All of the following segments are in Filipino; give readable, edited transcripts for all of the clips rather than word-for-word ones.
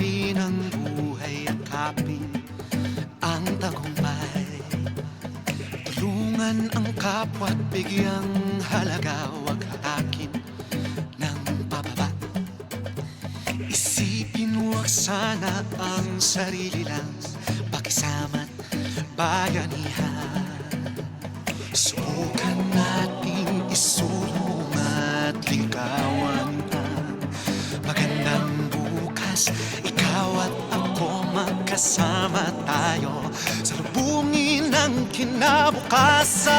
bahagi ng buhay yakapin ang tagumpay. Tulungan ang kapwa't bigyang halaga, wag hatakin ng pababa. Isipin wag sana ang sarili lang, pakisama't bayanihan. Subukan nating isulong at ligawan ang magandang bukas. Ikaw at ako magkasama tayo, salubungin ang kinabukasan.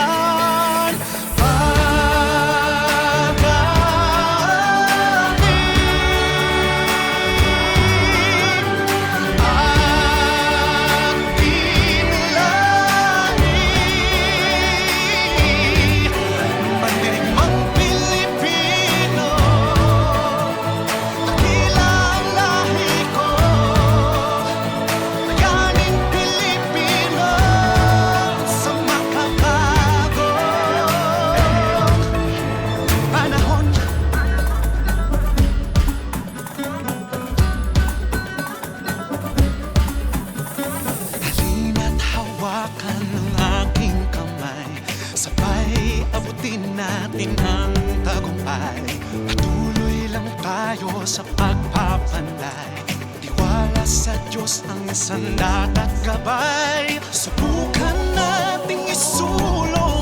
Hawakan ng aking kamay, sabay abutin natin ang tagumpay. Patuloy lang tayo sa pagpapanday, tiwala sa Diyos ang sandat at gabay. Subukan nating isulong